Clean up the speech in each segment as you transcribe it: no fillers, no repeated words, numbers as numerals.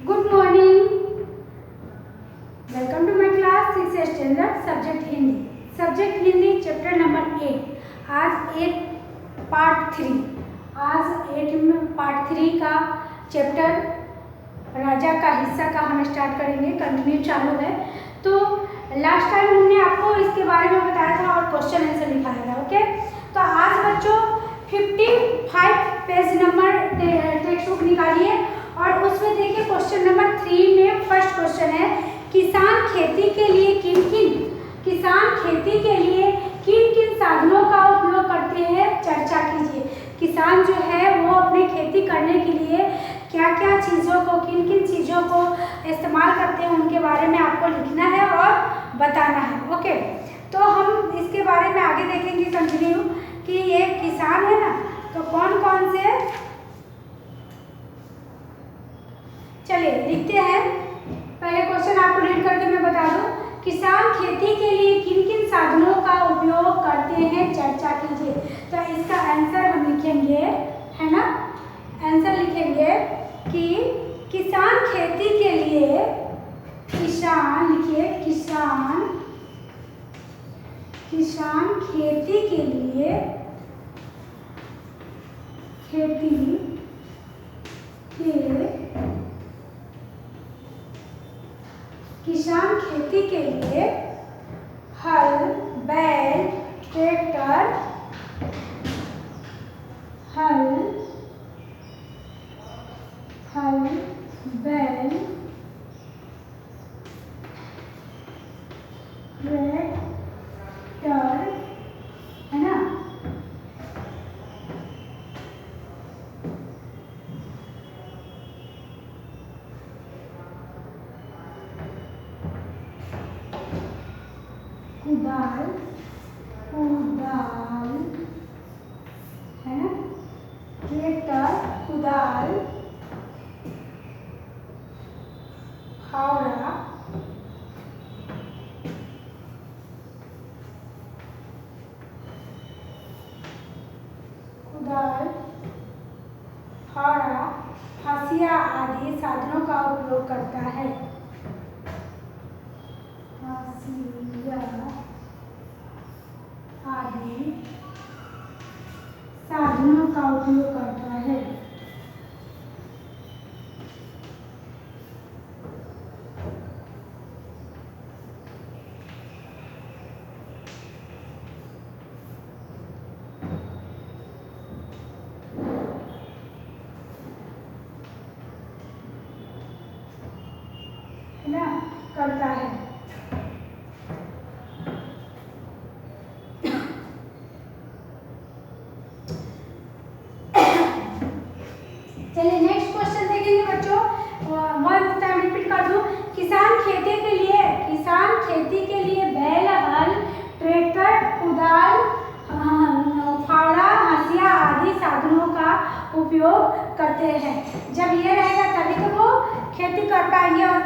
Good morning. Welcome to my class 6th standard subject Hindi chapter number 8। आज 8 part 3 में part 3 का chapter राजा का हिस्सा का हम स्टार्ट करेंगे। कंटिन्यू चालू है। तो लास्ट टाइम हमने आपको इसके बारे में बताया था और क्वेश्चन आंसर लिखाया था। ओके, तो आज बच्चों 55 पेज नंबर टेक्स्ट बुक निकालिए और उसमें देखिए क्वेश्चन नंबर 3 में फर्स्ट क्वेश्चन है, किसान खेती के लिए किन किन साधनों का उपयोग करते हैं, चर्चा कीजिए। किसान जो है वो अपने खेती करने के लिए क्या क्या चीज़ों को, किन किन चीज़ों को इस्तेमाल करते हैं उनके बारे में आपको लिखना है और बताना है। ओके, तो हम इसके बारे में आगे देखेंगे कंटिन्यू कि ये किसान है ना, तो कौन कौन से, चलिए लिखते हैं। पहले क्वेश्चन आपको रीड करके मैं बता दूं, किसान खेती के लिए किन किन साधनों का उपयोग करते हैं, चर्चा कीजिए। तो इसका आंसर हम लिखेंगे, है ना, आंसर लिखेंगे कि किसान खेती के लिए, किसान लिखिए, किसान खेती के लिए, किसान खेती के लिए हल, बैल, ट्रैक्टर, बैल, ट्रैक्टर, है ना, कुदाल, है ना, ट्रैक्टर, कुदाल, फावड़ा, हंसिया आदि साधनों का उपयोग करता है। हंसिया आदि साधनों का उपयोग करता है। ना करता है। चलिए नेक्स्ट क्वेश्चन देखेंगे बच्चों। वन टाइम रिपीट कर दूं, किसान खेती के लिए बैल, हल, ट्रैक्टर, कुदाल, फावड़ा, हंसिया आदि साधनों का उपयोग करते हैं। जब ये रहेगा तभी तो वो खेती कर पाएंगे। और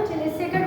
चलिए सेकंड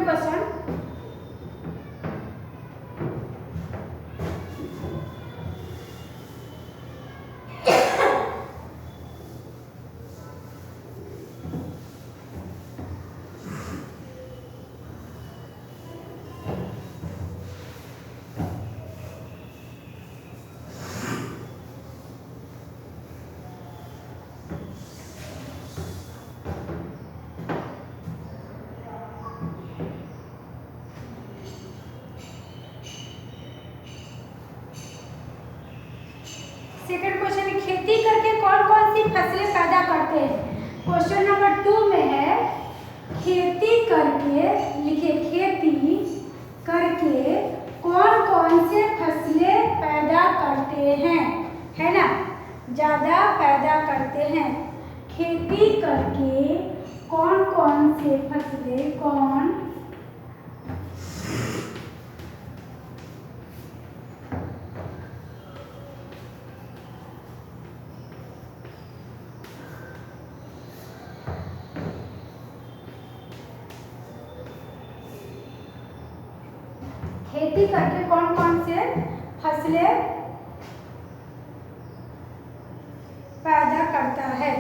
क्वेश्चन, खेती करके कौन कौन सी फसलें पैदा करते हैं। क्वेश्चन नंबर 2 में है, खेती करके, लिखिए, खेती करके कौन कौन से फसलें पैदा करते हैं, है ना, ज़्यादा पैदा करते हैं। खेती करके कौन कौन से फसलें, कौन खेती करके कौन कौन से फसलें पैदा करता है।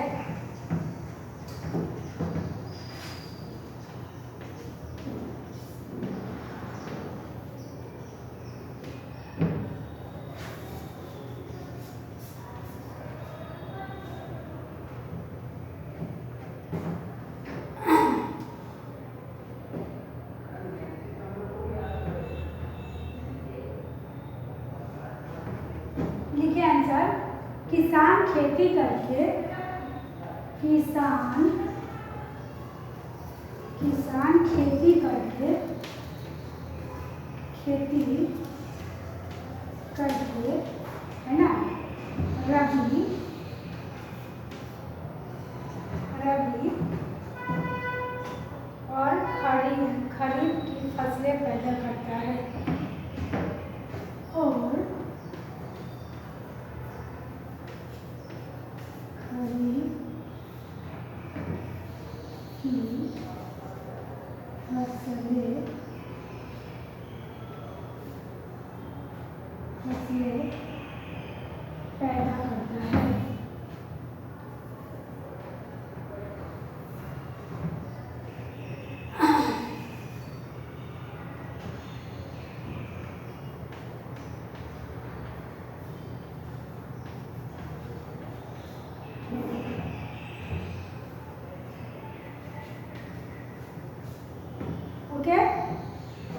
लिखिए आंसर। किसान खेती करके किसान खेती करके है ना रबी और खरीफ की फसलें पैदा करता है। और खरीफ की फसलें पैदा करता है। ओके,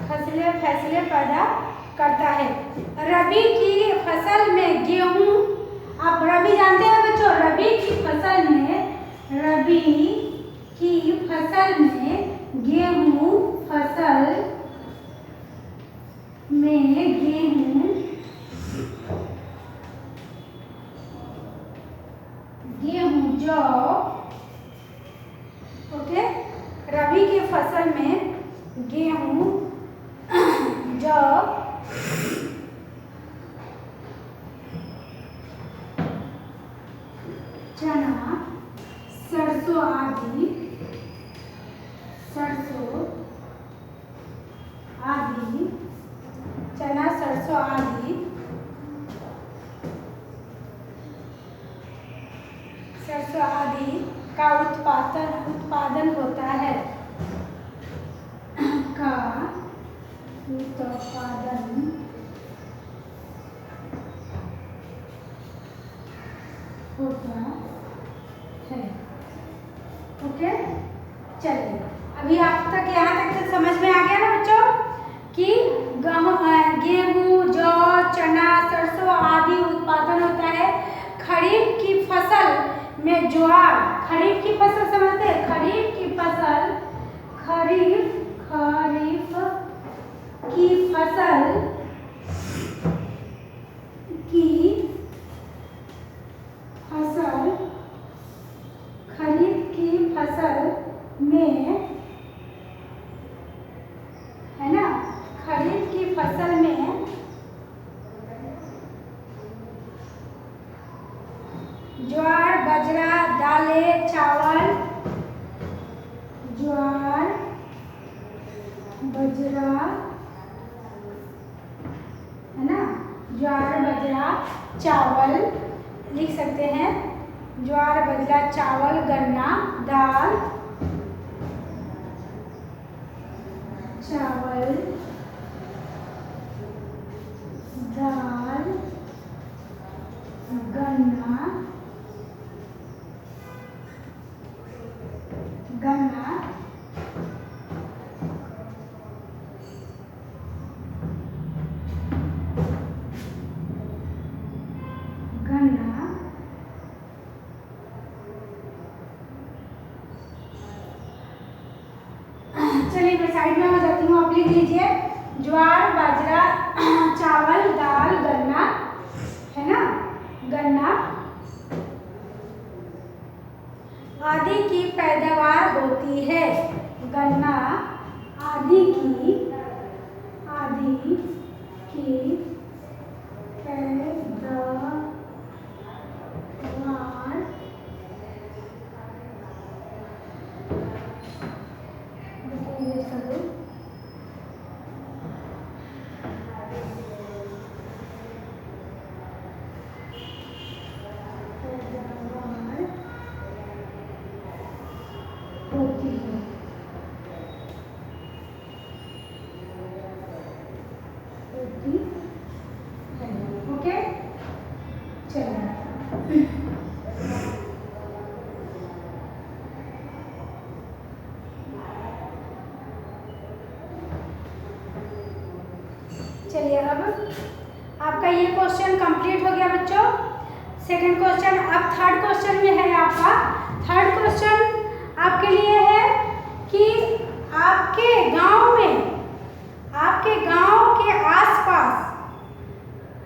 फसलें पैदा करता है। रबी की फसल में गेहूं, आप रबी जानते हैं बच्चों, रबी की फसल में गेहूं जौ, ओके, रबी की फसल में गेहूं जौ चना सरसों आदि का उत्पादन होता है। ओके, चलिए अभी आप तक यहाँ तक तो समझ में आ गया ना बच्चों कि गेहूं जौ चना सरसों आदि उत्पादन होता है। खरीफ की फसल में ज्वार, खरीफ की फसल समझते हैं, खरीफ की फसल में, है ना, खरीफ की फसल में ज्वार बाजरा दालें चावल, ज्वार बाजरा, है ना, ज्वार बाजरा चावल लिख सकते हैं, ज्वार बाजरा चावल गन्ना दाल चावल दाल गन्ना चलिए मैं साइड में हो जाती हूँ, आप लिख लीजिए ज्वार बाजरा चावल दाल गन्ना, है ना, गन्ना आदि की पैदावार होती है। गन्ना आदि की पैदावार होती है। ओके, चलिए अब आपका ये क्वेश्चन कंप्लीट हो गया बच्चों। सेकंड क्वेश्चन, अब थर्ड क्वेश्चन में है आपका। थर्ड क्वेश्चन आपके लिए है कि आपके गांव के आसपास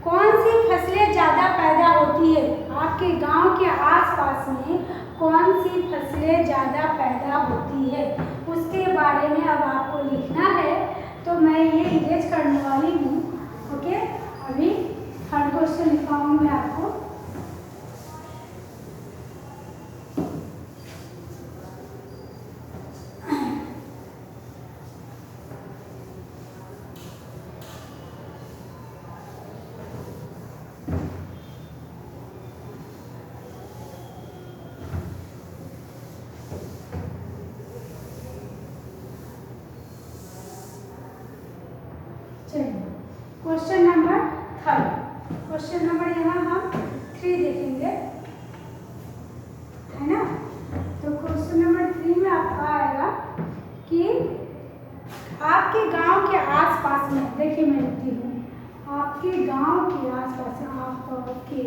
कौन सी फसलें ज़्यादा पैदा होती है। आपके गांव के आसपास में कौन सी फसलें ज़्यादा पैदा होती है, उसके बारे में अब आपको लिखना है। तो मैं ये इरेज करने वाली हूँ। ओके, अभी थर्ड क्वेश्चन लिखाऊंगी मैं आपको। Question number third, question number यहाँ हम 3 देखेंगे, है ना। तो क्वेश्चन नंबर 3 में आपका आएगा कि आपके गांव के आसपास में, देखिए मैं लिखती हूँ, आपके गांव के आसपास, आपके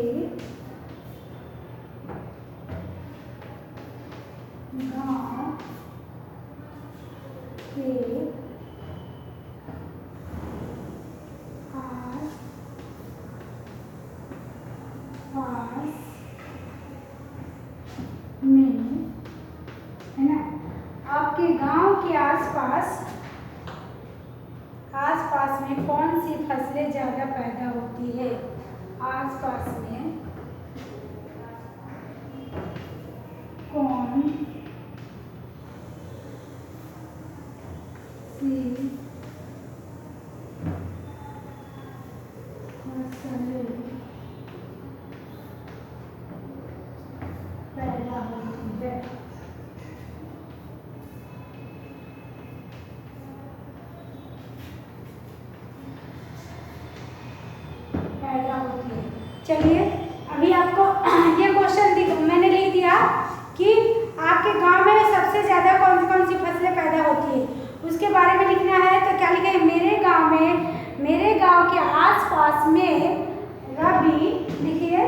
गांव के में, है ना, आपके गांव के आसपास में कौन सी फसलें ज़्यादा पैदा होती है। आसपास में कौन सी फसलें पैदा होती है। चलिए अभी आपको ये क्वेश्चन मैंने लिख दिया कि आपके गांव में सबसे ज़्यादा कौन सी फसलें पैदा होती है, उसके बारे में लिखना है। तो क्या लिखेंगे, मेरे गांव के आसपास में रबी, लिखिए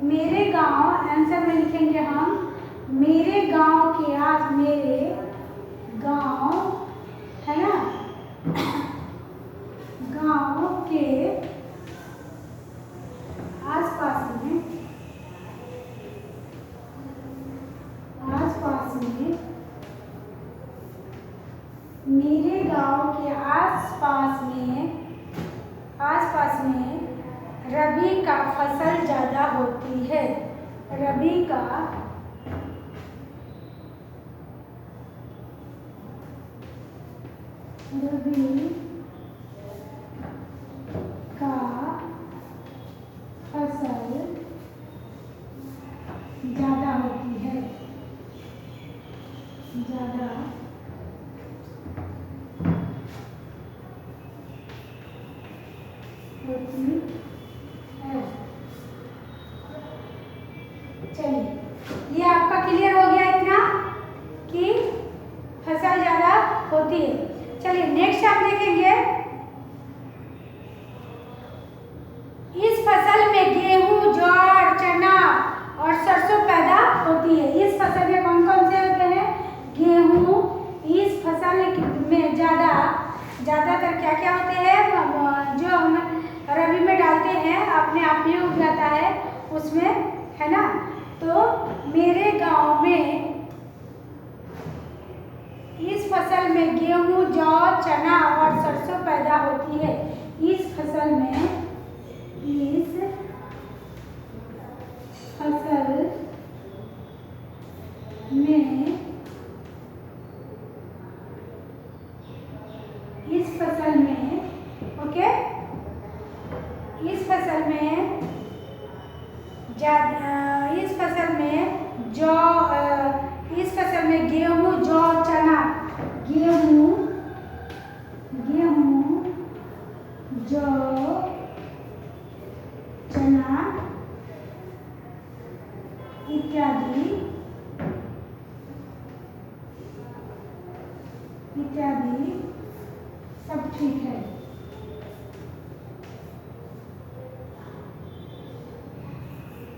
मेरे गांव, आंसर में लिखेंगे हम मेरे गांव के है ना, गांव के आसपास में मेरे गांव के आसपास में रबी का फसल ज़्यादा होती है। रबी का फसल ज़्यादा होती है, ज़्यादा होती है। चलिए ये आपका क्लियर हो गया इतना कि फसल ज़्यादा होती है। चलिए नेक्स्ट आप देखेंगे, इस फसल में गेहूं, ज्वार, चना और सरसों पैदा होती है। इस फसल में कौन कौन से होते हैं, गेहूं। इस फसल में ज़्यादातर क्या क्या होते हैं, जो हम रबी में डालते हैं अपने आप ही उग जाता है उसमें, है ना। तो मेरे गांव में इस फसल में गेहूं, जौ, चना और सरसों पैदा होती है। इस फसल में ओके, इस फसल में गेहूं, जौ इत्यादि सब ठीक है।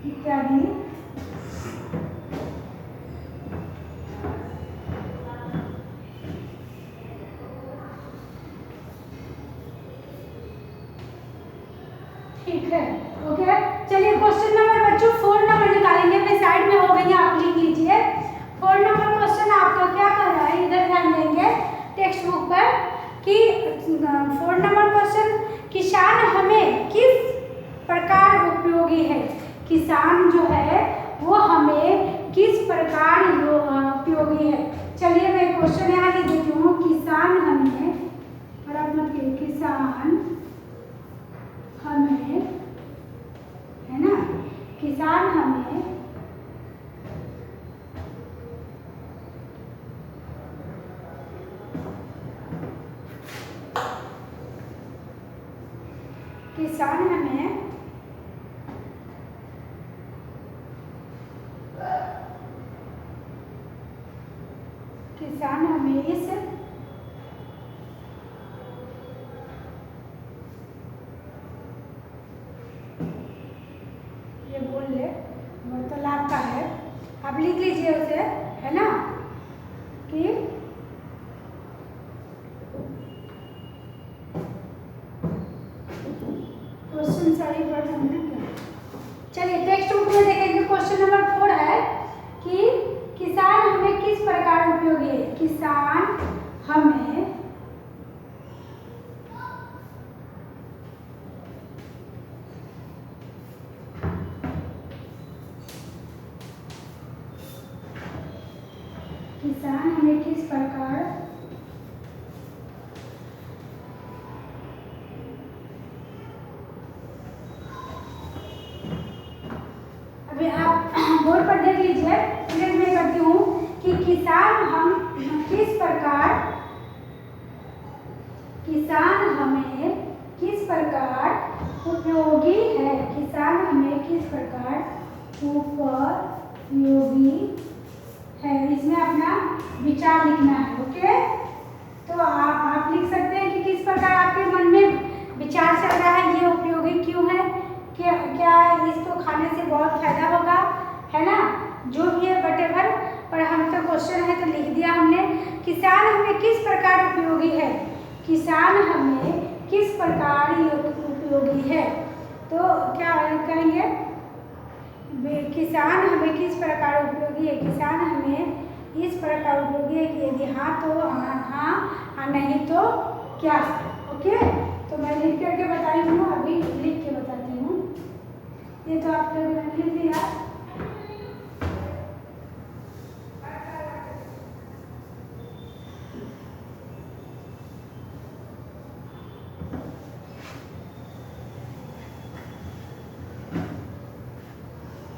इत्यादि ठीक है। ओके, चलिए क्वेश्चन नंबर बच्चों 4 नंबर निकालेंगे। अपने साइड में हो गई है, आप लिख लीजिए। 4 नंबर क्वेश्चन आपका क्या कर रहा है, इधर ध्यान देंगे टेक्स्ट बुक पर कि 4 नंबर क्वेश्चन, किसान हमें किस प्रकार उपयोगी है। किसान जो है वो हमें किस प्रकार उपयोगी है। चलिए मैं क्वेश्चन यहाँ लिख देती हूँ। किसान हमें, और आप मत कीजिए, किसान हमें, है ना, किसान हमें किसान हमें इस ये बोल ले वार्तालाप का है, आप लिख लीजिए उसे, है ना, कि क्वेश्चन सही पढ़ हमने क्या। चलिए टेक्स्ट बुक में देखेंगे। क्वेश्चन नंबर 4 है कि किसान हमें किस प्रकार उपयोगी है। किसान हमें किस प्रकार अभी आप बोर्ड पर देख लीजिए। फिर मैं करती हूँ कि किसान हमें किस प्रकार उपयोगी है। किसान हमें किस प्रकार उपयोगी है, इसमें अपना विचार लिखना है। ओके, तो आप लिख सकते हैं कि किस प्रकार आपके मन में विचार चल रहा है, ये उपयोगी क्यों है, क्या इसको खाने से बहुत फायदा होगा, है ना, जो भी है वटेवर। पर हम तो क्वेश्चन है तो लिख दिया हमने। किसान हमें किस प्रकार उपयोगी है। किसान हमें किस प्रकार उपयोगी है, तो क्या कहेंगे, किसान हमें किस प्रकार उपयोगी है। किसान हमें इस प्रकार उपयोगी है कि यदि हाँ तो हाँ, और नहीं तो क्या। ओके, तो मैं लिख करके बता रही हूँ, अभी लिख के बताती हूँ। ये तो आप लोगों ने लिख दिया।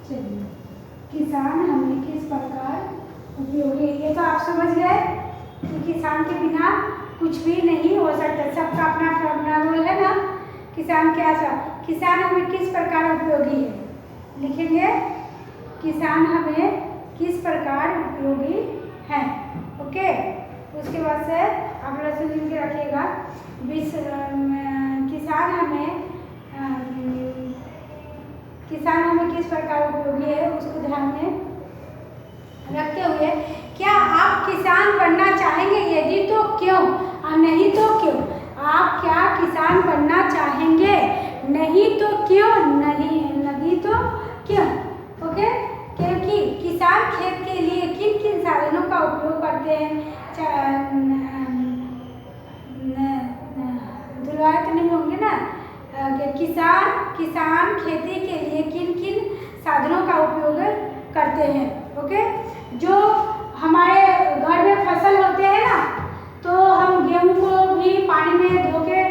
चलिए, किसान हमें किस प्रकार उपयोगी है, ये तो आप समझ गए कि किसान के बिना कुछ भी नहीं हो सकता, सबका अपना अपना रोल है ना। किसान क्या सब, किसान हमें किस प्रकार उपयोगी है, लिखेंगे किसान हमें किस प्रकार उपयोगी है। ओके, उसके बाद से आप लोग सुन के रखिएगा। किसान हमें किस प्रकार उपयोगी है, उसको ध्यान में रखते हुए, क्या आप किसान बनना चाहेंगे, यदि तो क्यों, और नहीं तो क्यों। आप क्या किसान बनना चाहेंगे, नहीं तो क्यों, नहीं तो क्यों। ओके, क्योंकि किसान खेत के लिए किन किन साधनों का उपयोग करते हैं, दुलवाए तो नहीं होंगे ना। किसान खेती के लिए किन किन साधनों का उपयोग करते हैं। ओके, जो हमारे घर में फसल होते हैं ना, तो हम गेहूं को भी पानी में धो के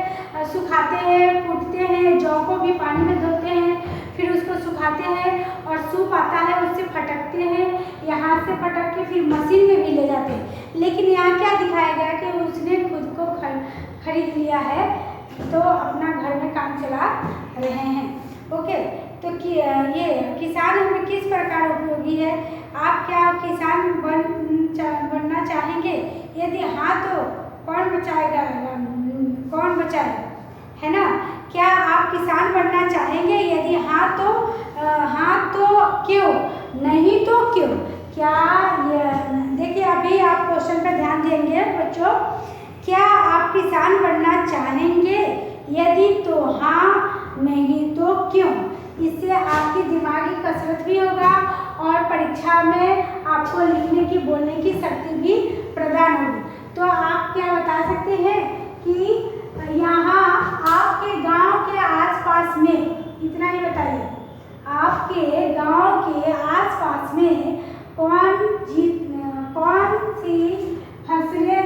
सुखाते हैं, कूटते हैं, जौ को भी पानी में धोते हैं, फिर उसको सुखाते हैं और सूप आता है उससे फटकते हैं, यहाँ से फटक के फिर मशीन में भी ले जाते हैं। लेकिन यहाँ क्या दिखाया गया कि उसने खुद को खरीद लिया है, तो अपना घर में काम चला रहे हैं। ओके, तो ये किसान हमें किस प्रकार उपयोगी है। आप क्या किसान बनना बनना चाहेंगे? यदि हाँ तो कौन बचाएगा, कौन बचाए, है ना? क्या आप किसान बनना चाहेंगे? यदि हाँ तो क्यों, नहीं तो क्यों? क्या ये देखिए, अभी आप क्वेश्चन पर ध्यान देंगे बच्चों। क्या आप किसान बनना चाहेंगे? यदि तो हाँ, नहीं तो क्यों? इससे आपकी दिमागी कसरत भी होगा और परीक्षा में आपको लिखने की, बोलने की शक्ति भी प्रदान होगी। तो आप क्या बता सकते हैं कि यहाँ आपके गांव के आसपास में, इतना ही बताइए, आपके गांव के आसपास में कौन सी फसलें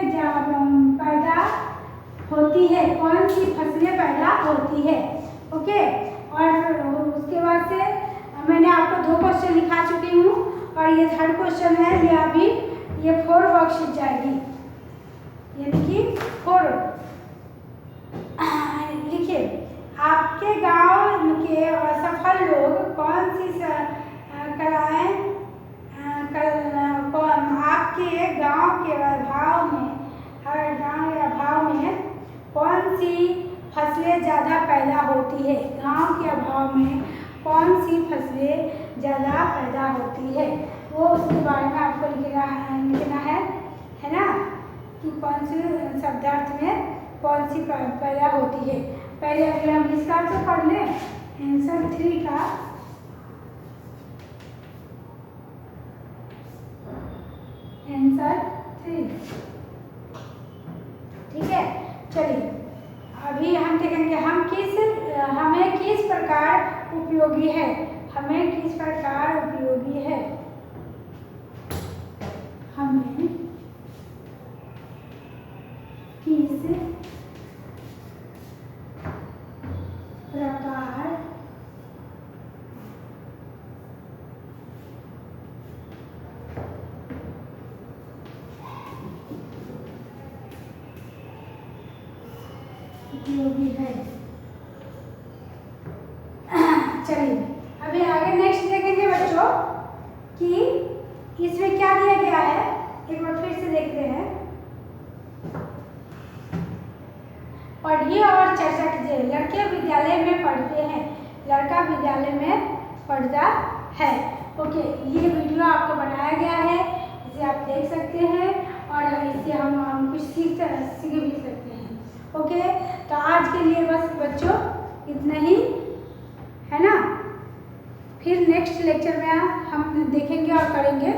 पैदा होती है, कौन सी फसलें पैदा होती है? ओके, और उसके बाद से मैंने आपको 2 क्वेश्चन लिखा चुकी हूँ और ये 3rd क्वेश्चन है। ये अभी ये 4 वर्कशीट जाएगी, यानी कि 4। लिखिए, आपके गांव के असफल लोग कौन सी कलाएं, आपके गांव के अभाव में कौन सी फसलें ज़्यादा पैदा होती है? गांव के अभाव में कौन सी फसलें ज़्यादा पैदा होती है, वो उसके बारे में आपको लिखना है ना, कि कौन सी शब्दार्थ में कौन सी पैदा होती है। पहले अगर हम इसका तो पढ़ लें, आंसर 3 का। आंसर 3, ठीक है। चलिए, अभी हम देखेंगे हमें किस प्रकार उपयोगी है, हमें किस प्रकार उपयोगी है, हमें किस प्रकार उपयोगी है। चलिए, अभी आगे नेक्स्ट देखेंगे बच्चों कि इसमें क्या दिया गया है। एक बार फिर से देखते हैं। पढ़िए और चर्चा कीजिए। लड़के विद्यालय में पढ़ते हैं, लड़का विद्यालय में पढ़ता है। ओके, ये वीडियो आपको बनाया गया है, इसे आप देख सकते हैं और इससे हम कुछ सीख भी सकते हैं। ओके, तो आज के लिए बस बच्चों इतना ही, है ना। फिर नेक्स्ट लेक्चर में हम देखेंगे और करेंगे।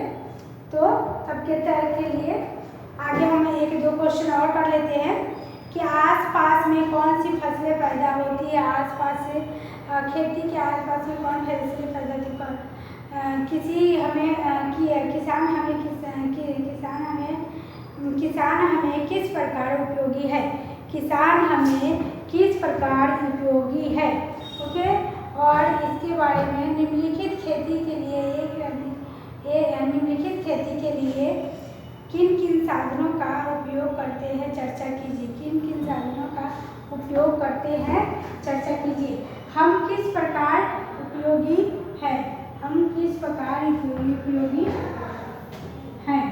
तो तब के लिए आगे हम 1-2 क्वेश्चन और कर लेते हैं कि आसपास में कौन सी फसलें पैदा होती है, आसपास से खेती के आसपास में कौन फसलें पैदा होती है, किसान हमें किस प्रकार उपयोगी है, किसान हमें किस प्रकार उपयोगी है। ओके, और इसके बारे में निम्नलिखित खेती के लिए किन किन साधनों का उपयोग करते हैं, चर्चा कीजिए। किन किन साधनों का उपयोग करते हैं, चर्चा कीजिए। हम किस प्रकार उपयोगी है, हम किस प्रकार उपयोगी हैं।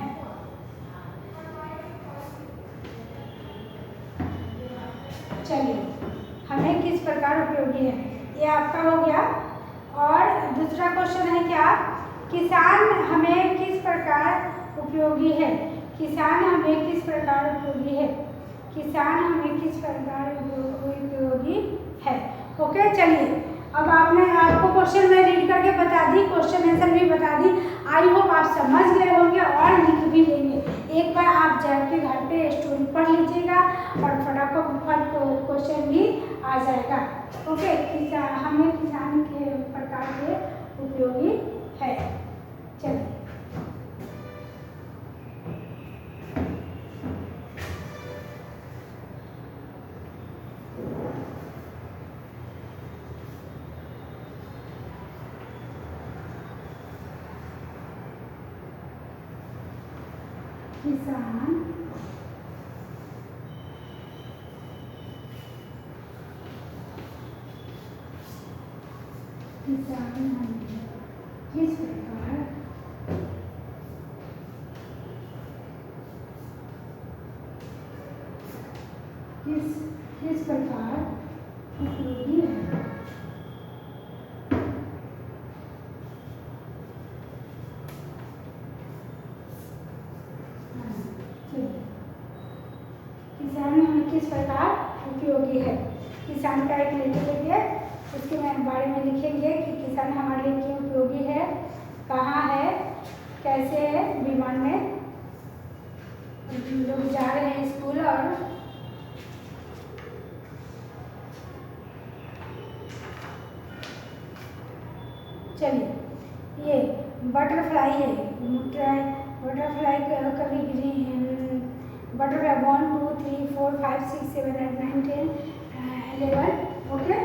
चलिए, हमें किस प्रकार उपयोगी है, ये आपका हो गया। और दूसरा क्वेश्चन है क्या, किसान हमें किस प्रकार उपयोगी है, किसान हमें किस प्रकार उपयोगी है, किसान हमें किस प्रकार उपयोगी है। ओके, चलिए, अब आपको क्वेश्चन में रीड करके बता दी, क्वेश्चन आंसर भी बता दी। आई होप आप समझ गए होंगे और लिख भी लेंगे। एक बार आप जाके घर पे स्टोरी पढ़ लीजिएगा और फटाफट क्वेश्चन भी आ जाएगा। ओके, हमें किसान के प्रकार के उपयोगी है। चलिए, किसान किस प्रकार किस प्रकार उपयोगी है। किसान हमें किस प्रकार उपयोगी है। किसान का एक लेटर लिखिए, उसके बारे में लिखेंगे कि किसान हमारे लिए क्यों उपयोगी है, कहाँ है, कैसे है, विमान में लोग जा रहे हैं स्कूल। और चलिए ये बटरफ्लाई है, बटरफ्लाई कभी बटरफ्लाई 1 2 3 4 5 6 7 8 9 10 11 ओके।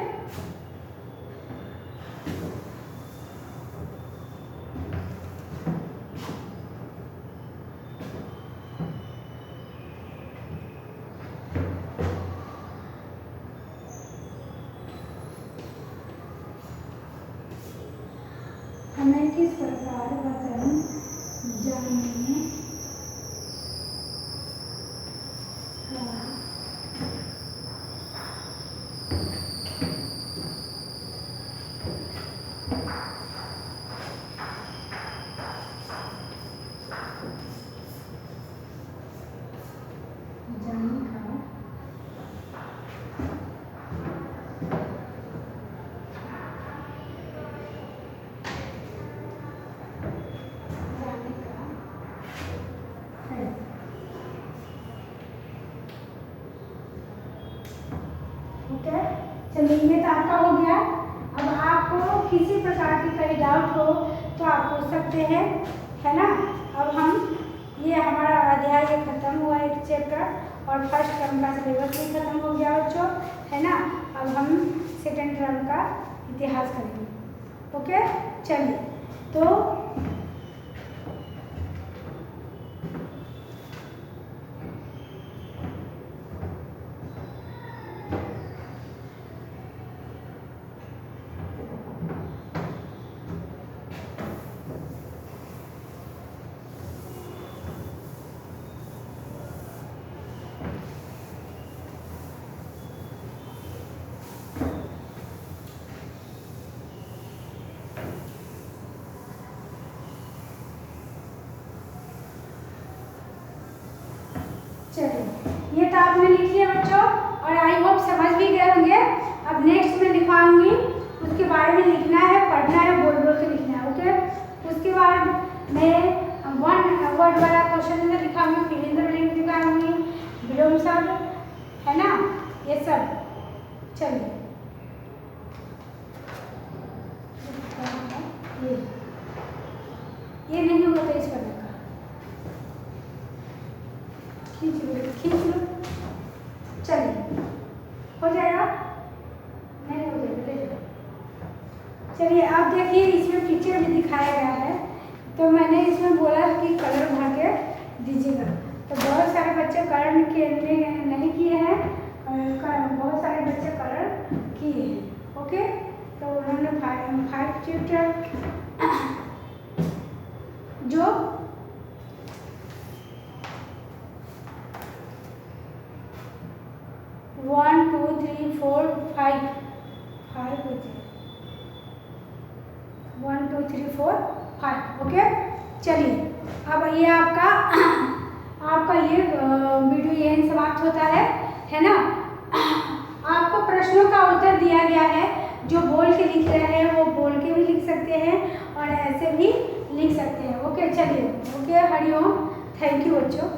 हमें किस प्रकार वतन जाने ओके। चलिए ये तो आपका हो गया। अब आपको किसी प्रकार की कोई डाउट हो तो आप पूछ सकते हैं, है ना। अब हम ये हमारा अध्याय खत्म हुआ, एक चैप्टर, और फर्स्ट टर्म का सिलेबस भी खत्म हो गया बच्चों, है ना। अब हम सेकेंड टर्म का इतिहास करेंगे। ओके चलिए तो चलिए ये तो आपने लिख लिया बच्चों, और आई होप समझ भी गए होंगे। अब नेक्स्ट में लिखवाऊंगी, उसके बारे में लिखना है, पढ़ना है, बोल बोल के लिखना है। ओके। उसके बाद मैं 1 वर्ड वाला क्वेश्चन लिखाऊंगी, फिर इन द ब्लैंक लिखाऊंगी, विलोम शब्द, है ना, ये सब। चलिए ये नहीं होगा तो इस पर खींच लो। चलिए हो जाएगा, नहीं हो जाएगा, ले जाओ। चलिए आप देखिए, इसमें पिक्चर भी दिखाया गया है, तो मैंने इसमें बोला कि कलर भर के दीजिएगा। तो बहुत सारे बच्चे कलर नहीं किए हैं, बहुत सारे बच्चे कलर किए हैं। ओके, तो उन्होंने 5 चैप्टर जो 1 2 3 4 5 होते हैं, 1 2 3 4 5। ओके चलिए अब ये आपका ये वीडियो यहीं समाप्त होता है ना। आपको प्रश्नों का उत्तर दिया गया है, जो बोल के लिख रहे हैं वो बोल के भी लिख सकते हैं और ऐसे भी लिख सकते हैं। ओके चलिए, ओके, हरिओम, थैंक यू बच्चों।